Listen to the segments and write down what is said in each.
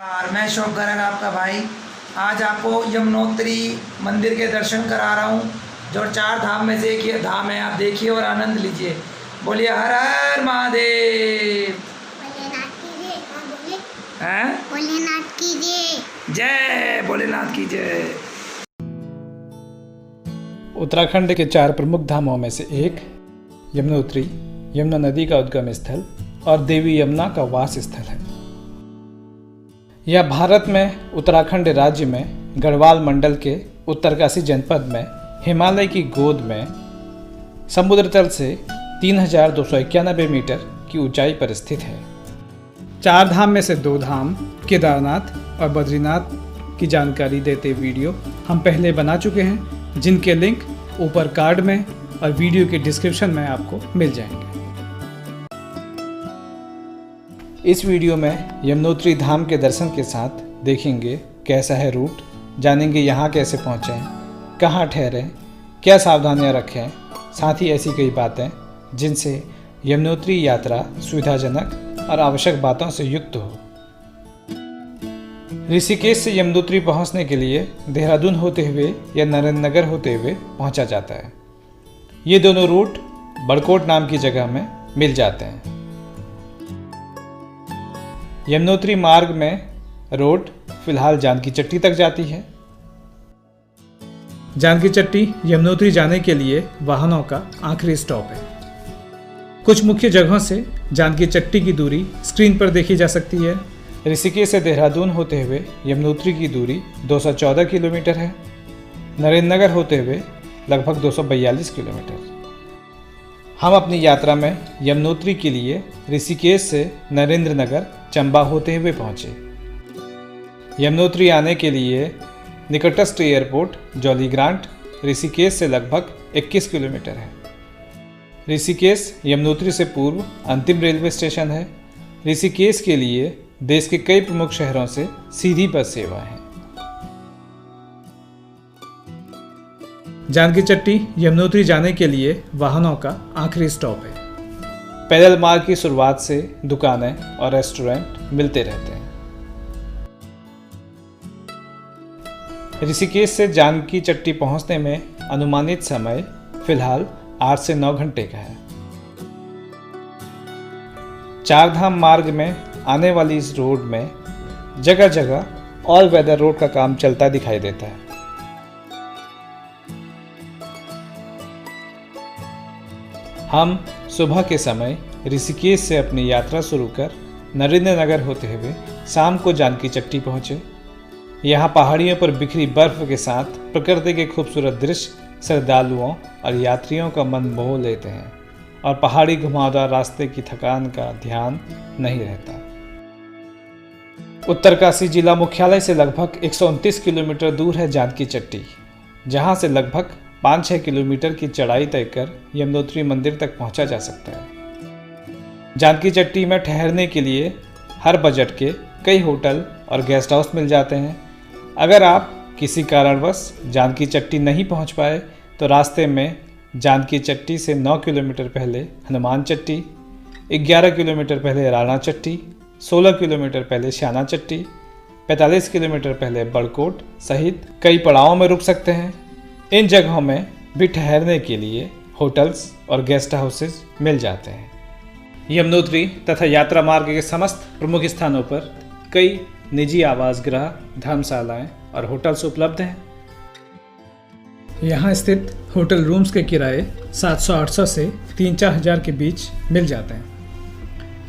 और मैं शौक गर्ग आपका भाई आज आपको यमुनोत्री मंदिर के दर्शन करा रहा हूँ, जो 4 धाम में से एक ये धाम है। आप देखिए और आनंद लीजिए। बोलिए हर हर महादेव। भोलेनाथ की जय। जय भोलेनाथ की जय। उत्तराखंड के 4 प्रमुख धामों में से एक यमुनोत्री यमुना नदी का उद्गम स्थल और देवी यमुना का वास स्थल है। यह भारत में उत्तराखंड राज्य में गढ़वाल मंडल के उत्तरकाशी जनपद में हिमालय की गोद में समुद्र तल से 3291 मीटर की ऊंचाई पर स्थित है। 4 धाम में से 2 धाम केदारनाथ और बद्रीनाथ की जानकारी देते वीडियो हम पहले बना चुके हैं, जिनके लिंक ऊपर कार्ड में और वीडियो के डिस्क्रिप्शन में आपको मिल जाएंगे। इस वीडियो में यमुनोत्री धाम के दर्शन के साथ देखेंगे कैसा है रूट, जानेंगे यहाँ कैसे पहुँचें, कहाँ ठहरें, क्या सावधानियाँ रखें, साथ ही ऐसी कई बातें जिनसे यमुनोत्री यात्रा सुविधाजनक और आवश्यक बातों से युक्त हो। ऋषिकेश से यमुनोत्री पहुँचने के लिए देहरादून होते हुए या नरेंद्रनगर होते हुए पहुँचा जाता है। ये दोनों रूट बड़कोट नाम की जगह में मिल जाते हैं। यमुनोत्री मार्ग में रोड फिलहाल जानकी चट्टी तक जाती है। जानकी चट्टी यमुनोत्री जाने के लिए वाहनों का आखिरी स्टॉप है। कुछ मुख्य जगहों से जानकी चट्टी की दूरी स्क्रीन पर देखी जा सकती है। ऋषिकेश से देहरादून होते हुए यमुनोत्री की दूरी 214 किलोमीटर है। नरेंद्रनगर होते हुए लगभग 242 किलोमीटर। हम अपनी यात्रा में यमुनोत्री के लिए ऋषिकेश से नरेंद्रनगर चंबा होते हुए पहुंचे। यमुनोत्री आने के लिए निकटस्थ एयरपोर्ट जॉलीग्रांट ऋषिकेश से लगभग 21 किलोमीटर है। ऋषिकेश यमुनोत्री से पूर्व अंतिम रेलवे स्टेशन है। ऋषिकेश के लिए देश के कई प्रमुख शहरों से सीधी बस सेवा है। जानकी चट्टी यमुनोत्री जाने के लिए वाहनों का आखिरी स्टॉप है। पैदल मार्ग की शुरुआत से दुकानें और रेस्टोरेंट मिलते रहते हैं। ऋषिकेश से जानकी चट्टी पहुंचने में अनुमानित समय फिलहाल 8 से 9 घंटे का है। 4 धाम मार्ग में आने वाली इस रोड में जगह जगह ऑल वेदर रोड का काम चलता दिखाई देता है। हम सुबह के समय ऋषिकेश से अपनी यात्रा शुरू कर नरेंद्रनगर होते हुए शाम को जानकी चट्टी पहुँचे। यहाँ पहाड़ियों पर बिखरी बर्फ के साथ प्रकृति के खूबसूरत दृश्य श्रद्धालुओं और यात्रियों का मन मोह लेते हैं और पहाड़ी घुमावदार रास्ते की थकान का ध्यान नहीं रहता। उत्तरकाशी जिला मुख्यालय से लगभग 129 किलोमीटर दूर है जानकी चट्टी, जहाँ से लगभग 5-6 किलोमीटर की चढ़ाई तय कर यमुनोत्री मंदिर तक पहुंचा जा सकता है। जानकी चट्टी में ठहरने के लिए हर बजट के कई होटल और गेस्ट हाउस मिल जाते हैं। अगर आप किसी कारणवश जानकी चट्टी नहीं पहुंच पाए तो रास्ते में जानकी चट्टी से 9 किलोमीटर पहले हनुमान चट्टी, 11 किलोमीटर पहले राणा चट्टी, 16 किलोमीटर पहले श्याना चट्टी, 45 किलोमीटर पहले बड़कोट सहित कई पड़ावों में रुक सकते हैं। इन जगहों में भी ठहरने के लिए होटल्स और गेस्ट हाउसेज मिल जाते हैं। यमुनोत्री तथा यात्रा मार्ग के समस्त प्रमुख स्थानों पर कई निजी आवास गृह, धर्मशालाएं और होटल्स उपलब्ध हैं। यहाँ स्थित होटल रूम्स के किराए 700-800 से 3-4 हज़ार के बीच मिल जाते हैं।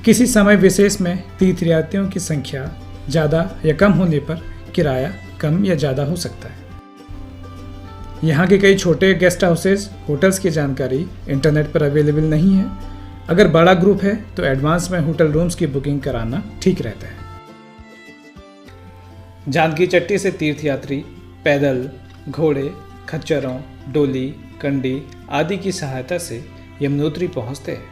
किसी समय विशेष में तीर्थयात्रियों की संख्या ज़्यादा या कम होने पर किराया कम या ज़्यादा हो सकता है। यहाँ के कई छोटे गेस्ट हाउसेज होटल्स की जानकारी इंटरनेट पर अवेलेबल नहीं है। अगर बड़ा ग्रुप है तो एडवांस में होटल रूम्स की बुकिंग कराना ठीक रहता है। जानकी चट्टी से तीर्थयात्री पैदल, घोड़े, खच्चरों, डोली, कंडी आदि की सहायता से यमुनोत्री पहुँचते हैं।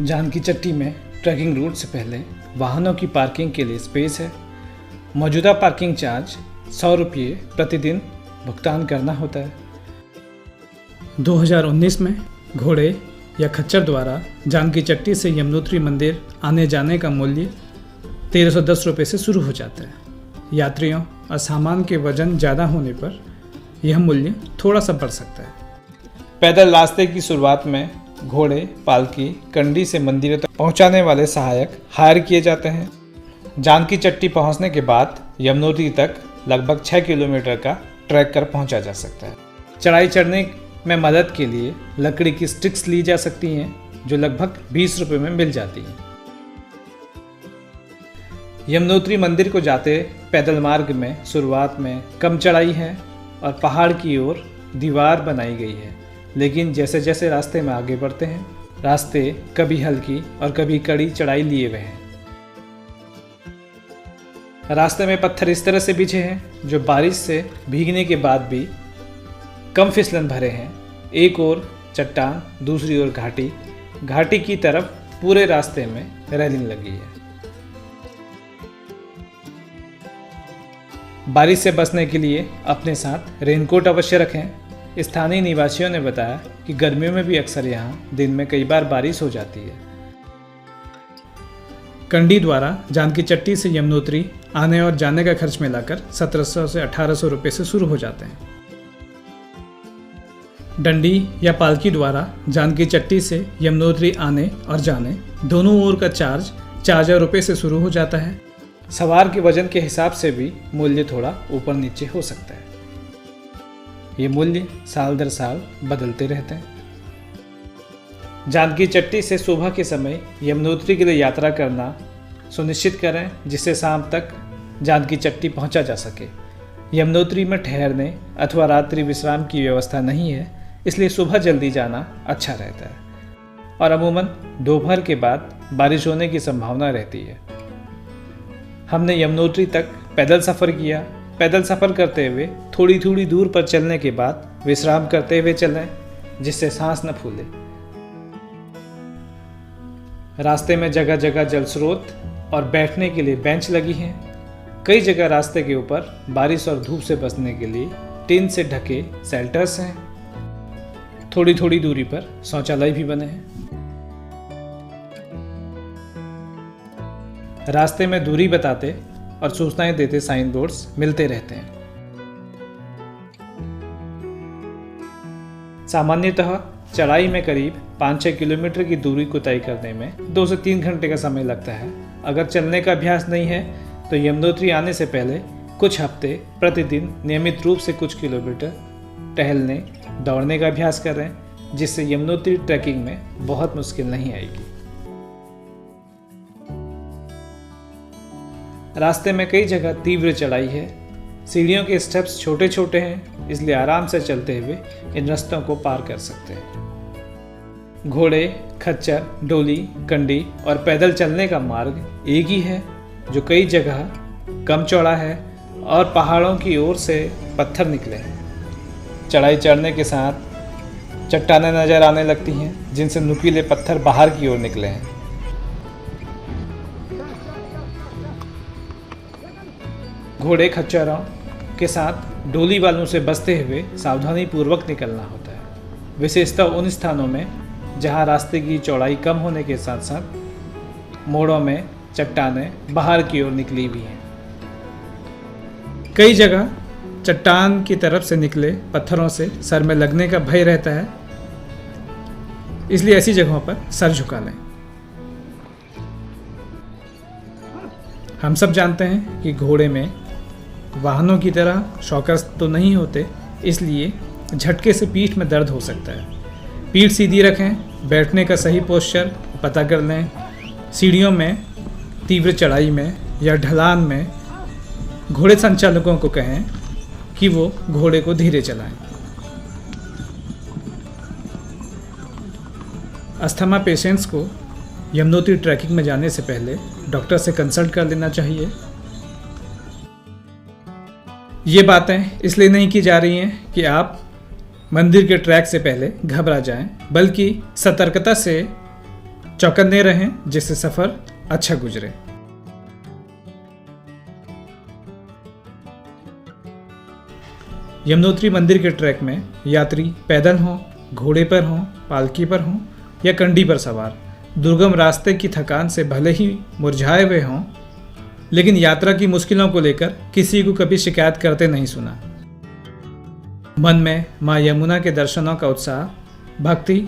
जानकी चट्टी में ट्रैकिंग रूट से पहले वाहनों की पार्किंग के लिए स्पेस है। मौजूदा पार्किंग चार्ज 100 रुपये प्रतिदिन भुगतान करना होता है। 2019 में घोड़े या खच्चर द्वारा जानकी चट्टी से यमुनोत्री मंदिर आने जाने का मूल्य 1310 रुपये से शुरू हो जाता है। यात्रियों और सामान के वजन ज़्यादा होने पर यह मूल्य थोड़ा सा बढ़ सकता है। पैदल रास्ते की शुरुआत में घोड़े, पालकी, कंडी से मंदिरों तक पहुंचाने वाले सहायक हायर किए जाते हैं। जानकी चट्टी पहुंचने के बाद यमुनोत्री तक लगभग 6 किलोमीटर का ट्रैक कर पहुंचा जा सकता है। चढ़ाई चढ़ने में मदद के लिए लकड़ी की स्टिक्स ली जा सकती हैं, जो लगभग 20 रुपये में मिल जाती हैं। यमुनोत्री मंदिर को जाते पैदल मार्ग में शुरुआत में कम चढ़ाई है और पहाड़ की ओर दीवार बनाई गई है, लेकिन जैसे जैसे रास्ते में आगे बढ़ते हैं, रास्ते कभी हल्की और कभी कड़ी चढ़ाई लिए हुए हैं। रास्ते में पत्थर इस तरह से बिछे हैं जो बारिश से भीगने के बाद भी कम फिसलन भरे हैं। एक ओर चट्टान, दूसरी ओर घाटी, घाटी की तरफ पूरे रास्ते में रेलिंग लगी है। बारिश से बचने के लिए अपने साथ रेनकोट अवश्य रखें। स्थानीय निवासियों ने बताया कि गर्मियों में भी अक्सर यहाँ दिन में कई बार बारिश हो जाती है। कंडी द्वारा जानकी चट्टी से यमुनोत्री आने और जाने का खर्च मिलाकर 1700 से 1800 रुपये से शुरू हो जाते हैं। डंडी या पालकी द्वारा जानकी चट्टी से यमुनोत्री आने और जाने दोनों ओर का चार्ज 4000 रुपये से शुरू हो जाता है। सवार के वजन के हिसाब से भी मूल्य थोड़ा ऊपर नीचे हो सकता है। ये मूल्य साल दर साल बदलते रहते हैं। जानकी चट्टी से सुबह के समय यमुनोत्री के लिए यात्रा करना सुनिश्चित करें, जिससे शाम तक जानकी चट्टी पहुंचा जा सके। यमुनोत्री में ठहरने अथवा रात्रि विश्राम की व्यवस्था नहीं है, इसलिए सुबह जल्दी जाना अच्छा रहता है और अमूमन दोपहर के बाद बारिश होने की संभावना रहती है। हमने यमुनोत्री तक पैदल सफ़र किया। पैदल सफ़र करते हुए थोड़ी थोड़ी दूर पर चलने के बाद विश्राम करते हुए चलें, जिससे सांस न फूले। रास्ते में जगह जगह जल स्रोत और बैठने के लिए बेंच लगी हैं। कई जगह रास्ते के ऊपर बारिश और धूप से बचने के लिए टिन से ढके शेल्टर्स हैं। थोड़ी थोड़ी दूरी पर शौचालय भी बने हैं। रास्ते में दूरी बताते और सूचनाएं देते साइन बोर्ड्स मिलते रहते हैं। सामान्यतः चढ़ाई में करीब 5-6 किलोमीटर की दूरी को तय करने में 2 से 3 घंटे का समय लगता है। अगर चलने का अभ्यास नहीं है तो यमुनोत्री आने से पहले कुछ हफ्ते प्रतिदिन नियमित रूप से कुछ किलोमीटर टहलने, दौड़ने का अभ्यास करें, जिससे यमुनोत्री ट्रैकिंग में बहुत मुश्किल नहीं आएगी। रास्ते में कई जगह तीव्र चढ़ाई है। सीढ़ियों के स्टेप्स छोटे छोटे हैं, इसलिए आराम से चलते हुए इन रास्तों को पार कर सकते हैं। घोड़े, खच्चर, डोली, कंडी और पैदल चलने का मार्ग एक ही है, जो कई जगह कम चौड़ा है और पहाड़ों की ओर से पत्थर निकले हैं। चढ़ाई चढ़ने के साथ चट्टानें नजर आने लगती हैं, जिनसे नुकीले पत्थर बाहर की ओर निकले हैं। घोड़े, खच्चरों के साथ डोली वालों से बचते हुए सावधानी पूर्वक निकलना होता है, विशेषतः उन स्थानों में जहां रास्ते की चौड़ाई कम होने के साथ साथ मोड़ों में चट्टानें बाहर की ओर निकली हुई हैं। कई जगह चट्टान की तरफ से निकले पत्थरों से सर में लगने का भय रहता है, इसलिए ऐसी जगहों पर सर झुका लें। हम सब जानते हैं कि घोड़े में वाहनों की तरह शॉकर्स तो नहीं होते, इसलिए झटके से पीठ में दर्द हो सकता है। पीठ सीधी रखें, बैठने का सही पोस्चर पता कर लें। सीढ़ियों में, तीव्र चढ़ाई में या ढलान में घोड़े संचालकों को कहें कि वो घोड़े को धीरे चलाएं। अस्थमा पेशेंट्स को यमुनोत्री ट्रैकिंग में जाने से पहले डॉक्टर से कंसल्ट कर लेना चाहिए। ये बातें इसलिए नहीं की जा रही हैं कि आप मंदिर के ट्रैक से पहले घबरा जाएं, बल्कि सतर्कता से चौकन्ने रहें, जिससे सफ़र अच्छा गुजरे। यमुनोत्री मंदिर के ट्रैक में यात्री पैदल हों, घोड़े पर हों, पालकी पर हों या कंडी पर सवार, दुर्गम रास्ते की थकान से भले ही मुरझाए हुए हों, लेकिन यात्रा की मुश्किलों को लेकर किसी को कभी शिकायत करते नहीं सुना। मन में माँ यमुना के दर्शनों का उत्साह, भक्ति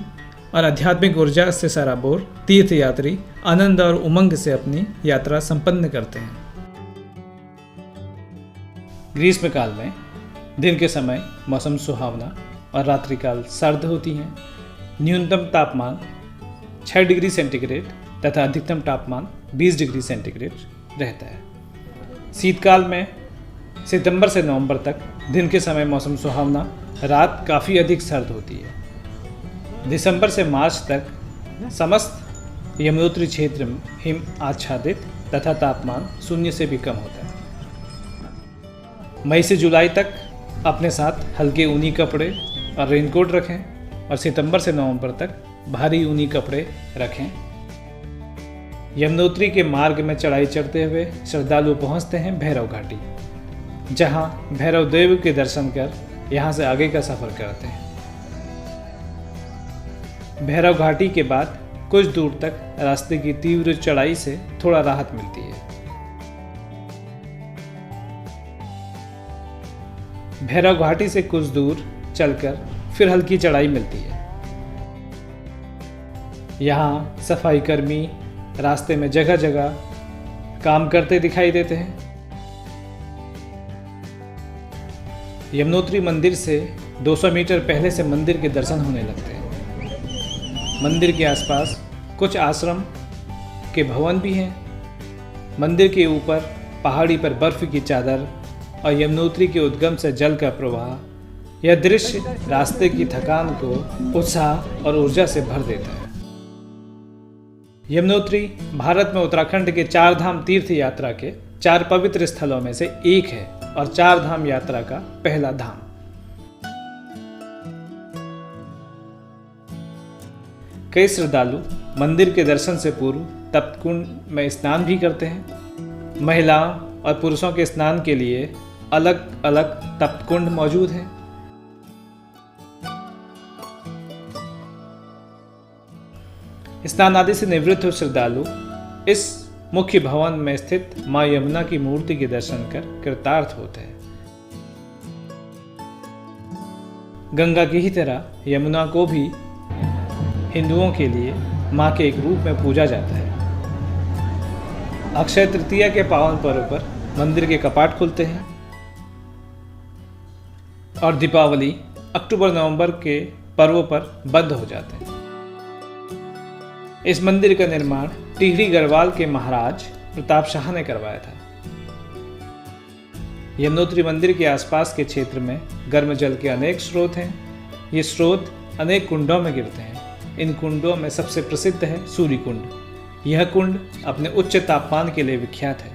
और आध्यात्मिक ऊर्जा से सराबोर तीर्थयात्री आनंद और उमंग से अपनी यात्रा संपन्न करते हैं। ग्रीष्मकाल में दिन के समय मौसम सुहावना और रात्रिकाल सर्द होती हैं। न्यूनतम तापमान 6 डिग्री सेंटीग्रेड तथा अधिकतम तापमान 20 डिग्री सेंटीग्रेड रहता है। शीतकाल में सितंबर से नवंबर तक दिन के समय मौसम सुहावना, रात काफ़ी अधिक सर्द होती है। दिसंबर से मार्च तक समस्त यमुनोत्री क्षेत्र में हिम आच्छादित तथा तापमान 0 से भी कम होता है। मई से जुलाई तक अपने साथ हल्के ऊनी कपड़े और रेनकोट रखें और सितंबर से नवंबर तक भारी ऊनी कपड़े रखें। यमुनोत्री के मार्ग में चढ़ाई चढ़ते हुए श्रद्धालु पहुंचते हैं भैरव घाटी, जहां भैरव देव के दर्शन कर यहां से आगे का सफर करते हैं। भैरव घाटी के बाद कुछ दूर तक रास्ते की तीव्र चढ़ाई से थोड़ा राहत मिलती है। भैरव घाटी से कुछ दूर चलकर फिर हल्की चढ़ाई मिलती है। यहाँ सफाई कर्मी रास्ते में जगह जगह काम करते दिखाई देते हैं। यमुनोत्री मंदिर से 200 मीटर पहले से मंदिर के दर्शन होने लगते हैं। मंदिर के आसपास कुछ आश्रम के भवन भी हैं। मंदिर के ऊपर पहाड़ी पर बर्फ की चादर और यमुनोत्री के उद्गम से जल का प्रवाह, यह दृश्य रास्ते की थकान को उत्साह और ऊर्जा से भर देता है। यमुनोत्री भारत में उत्तराखंड के 4 धाम तीर्थ यात्रा के 4 पवित्र स्थलों में से एक है और 4 धाम यात्रा का पहला धाम। कई श्रद्धालु मंदिर के दर्शन से पूर्व तप्त कुंड में स्नान भी करते हैं। महिलाओं और पुरुषों के स्नान के लिए अलग अलग तप्त कुंड मौजूद हैं। स्नान आदि से निवृत्त हो श्रद्धालु इस मुख्य भवन में स्थित मां यमुना की मूर्ति के दर्शन कर कृतार्थ होते हैं। गंगा की ही तरह यमुना को भी हिंदुओं के लिए मां के एक रूप में पूजा जाता है। अक्षय तृतीया के पावन पर्व पर मंदिर के कपाट खुलते हैं और दीपावली, अक्टूबर नवंबर के पर्वों पर बंद हो जाते हैं। इस मंदिर का निर्माण टिहरी गढ़वाल के महाराज प्रताप शाह ने करवाया था। यमुनोत्री मंदिर के आसपास के क्षेत्र में गर्म जल के अनेक स्रोत हैं। ये स्रोत अनेक कुंडों में गिरते हैं। इन कुंडों में सबसे प्रसिद्ध है सूर्य कुंड। यह कुंड अपने उच्च तापमान के लिए विख्यात है।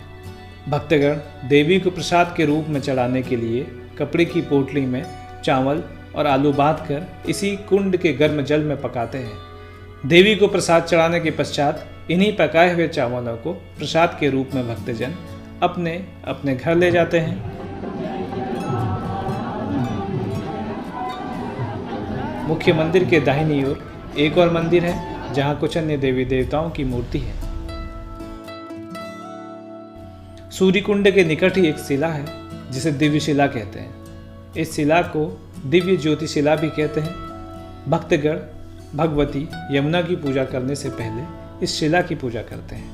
भक्तगण देवी को प्रसाद के रूप में चढ़ाने के लिए कपड़े की पोटली में चावल और आलू बांधकर इसी कुंड के गर्म जल में पकाते हैं। देवी को प्रसाद चढ़ाने के पश्चात इन्हीं पकाए हुए चावलों को प्रसाद के रूप में भक्तजन अपने अपने घर ले जाते हैं। मुख्य मंदिर के दाहिनी ओर एक और मंदिर है जहां कुछ अन्य देवी देवताओं की मूर्ति है। सूर्य कुंड के निकट ही एक शिला है जिसे दिव्य शिला कहते हैं। इस शिला को दिव्य ज्योति शिला भी कहते हैं। भक्तगण भगवती यमुना की पूजा करने से पहले इस शिला की पूजा करते हैं।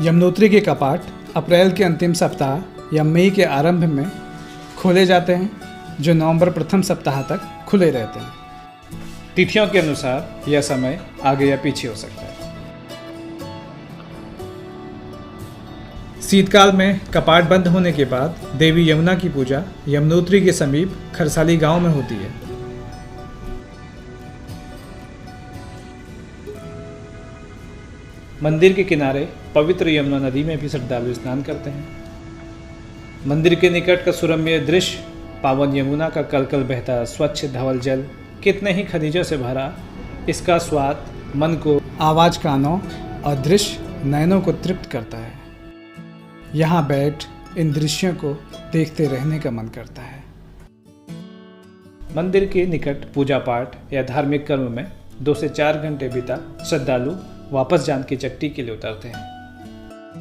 यमुनोत्री के कपाट अप्रैल के अंतिम सप्ताह या मई के आरंभ में खोले जाते हैं, जो नवंबर प्रथम सप्ताह तक खुले रहते हैं। तिथियों के अनुसार यह समय आगे या पीछे हो सकता है। शीतकाल में कपाट बंद होने के बाद देवी यमुना की पूजा यमुनोत्री के समीप खरसाली गांव में होती है। मंदिर के किनारे पवित्र यमुना नदी में भी श्रद्धालु स्नान करते हैं। मंदिर के निकट का सुरम्य दृश्य, पावन यमुना का कलकल बहता स्वच्छ धवल जल, कितने ही खनिजों से भरा, इसका स्वाद मन को, आवाज कानों और दृश्य नयनों को तृप्त करता है। यहाँ बैठ इन दृश्यों को देखते रहने का मन करता है। मंदिर के निकट पूजा पाठ या धार्मिक कर्म में 2 से 4 घंटे बिता श्रद्धालु वापस जानकी चट्टी के लिए उतरते हैं।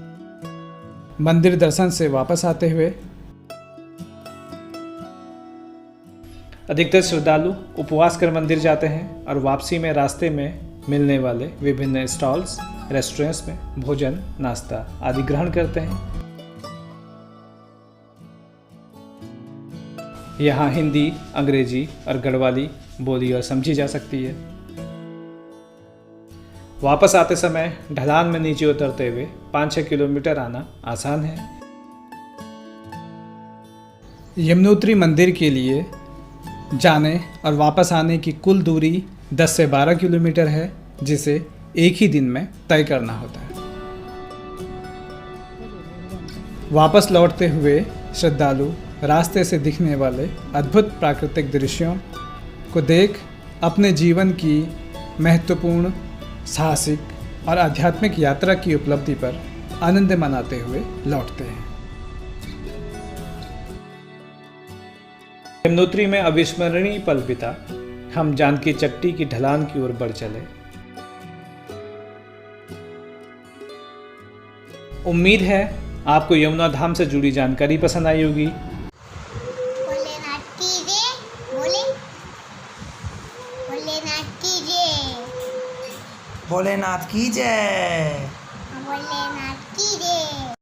मंदिर दर्शन से वापस आते हुए अधिकतर श्रद्धालु उपवास कर मंदिर जाते हैं और वापसी में रास्ते में मिलने वाले विभिन्न स्टॉल्स, रेस्टोरेंट्स में भोजन, नाश्ता आदि ग्रहण करते हैं। यहाँ हिंदी, अंग्रेजी और गढ़वाली बोली और समझी जा सकती है। वापस आते समय ढलान में नीचे उतरते हुए 5-6 किलोमीटर आना आसान है। यमुनोत्री मंदिर के लिए जाने और वापस आने की कुल दूरी 10 से 12 किलोमीटर है, जिसे एक ही दिन में तय करना होता है। वापस लौटते हुए श्रद्धालु रास्ते से दिखने वाले अद्भुत प्राकृतिक दृश्यों को देख अपने जीवन की महत्वपूर्ण साहसिक और आध्यात्मिक यात्रा की उपलब्धि पर आनंद मनाते हुए लौटते हैं। यमुनोत्री में अविस्मरणीय पल बिता हम जानकी चट्टी की ढलान की ओर बढ़ चले। उम्मीद है आपको यमुना धाम से जुड़ी जानकारी पसंद आई होगी। भोलेनाथ की जय। भोलेनाथ की जय। भोलेनाथ की जय। भोलेनाथ की जय।